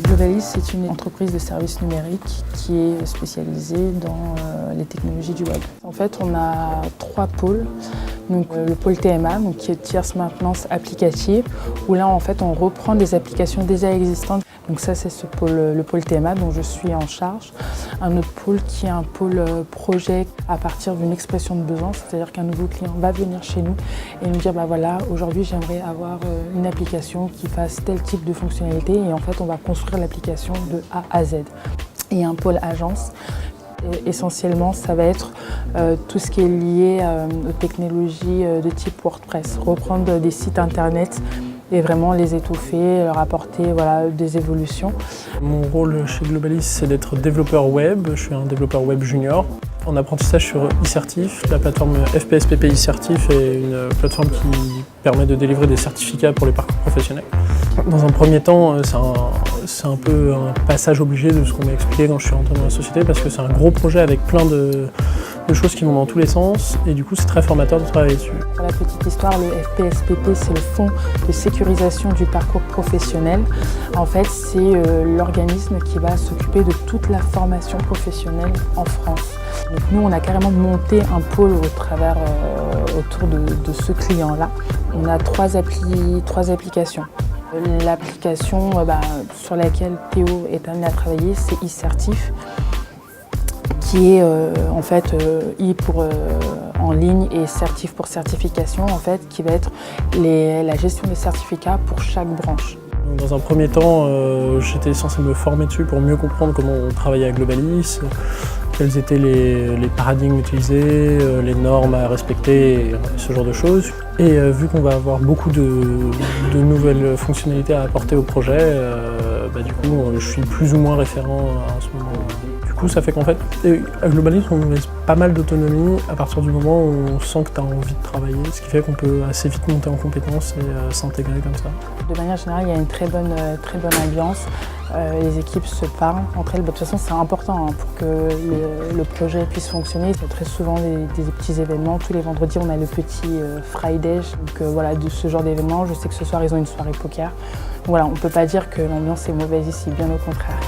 Globalis, c'est une entreprise de services numériques qui est spécialisée dans les technologies du web. En fait, on a 3 pôles. Donc, le pôle TMA, donc, qui est tierce maintenance applicative, où là, en fait, on reprend des applications déjà existantes. Donc ça, c'est le pôle TMA dont je suis en charge. Un autre pôle qui est un pôle projet à partir d'une expression de besoin, c'est-à-dire qu'un nouveau client va venir chez nous et nous dire, bah voilà, aujourd'hui, j'aimerais avoir une application qui fasse tel type de fonctionnalité, et en fait, on va construire l'application de A à Z. Et un pôle agence. Essentiellement, ça va être tout ce qui est lié aux technologies de type WordPress, reprendre des sites internet et vraiment les étoffer, leur apporter des évolutions. Mon rôle chez Globalis, c'est d'être développeur web. Je suis un développeur web junior en apprentissage sur eCertif. La plateforme FPSPP eCertif est une plateforme qui permet de délivrer des certificats pour les parcours professionnels. Dans un premier temps, c'est un peu un passage obligé de ce qu'on m'a expliqué quand je suis rentré dans la société, parce que c'est un gros projet avec plein de choses qui vont dans tous les sens, et du coup c'est très formateur de travailler dessus. Pour la petite histoire, le FPSPP, c'est le Fonds de sécurisation du parcours professionnel. En fait, c'est l'organisme qui va s'occuper de toute la formation professionnelle en France. Donc nous, on a carrément monté un pôle autour de ce client-là. On a 3 applications. L'application sur laquelle Théo est amené à travailler, c'est eCertif, qui est en fait pour en ligne et certif pour certification, en fait, qui va être la gestion des certificats pour chaque branche. Dans un premier temps, j'étais censé me former dessus pour mieux comprendre comment on travaillait à Globalis, quels étaient les paradigmes utilisés, les normes à respecter, ce genre de choses. Et vu qu'on va avoir beaucoup de nouvelles fonctionnalités à apporter au projet, du coup, je suis plus ou moins référent à ce moment-là. Du coup, ça fait qu'en fait, à Globalis, on nous laisse pas mal d'autonomie à partir du moment où on sent que tu as envie de travailler, ce qui fait qu'on peut assez vite monter en compétences et s'intégrer comme ça. De manière générale, il y a une très bonne ambiance. Les équipes se parlent entre elles. De toute façon, c'est important pour que le projet puisse fonctionner. Il y a très souvent des petits événements. Tous les vendredis, on a le petit Friday. Donc de ce genre d'événement, je sais que ce soir, ils ont une soirée poker. Donc, on ne peut pas dire que l'ambiance est mauvaise ici, bien au contraire.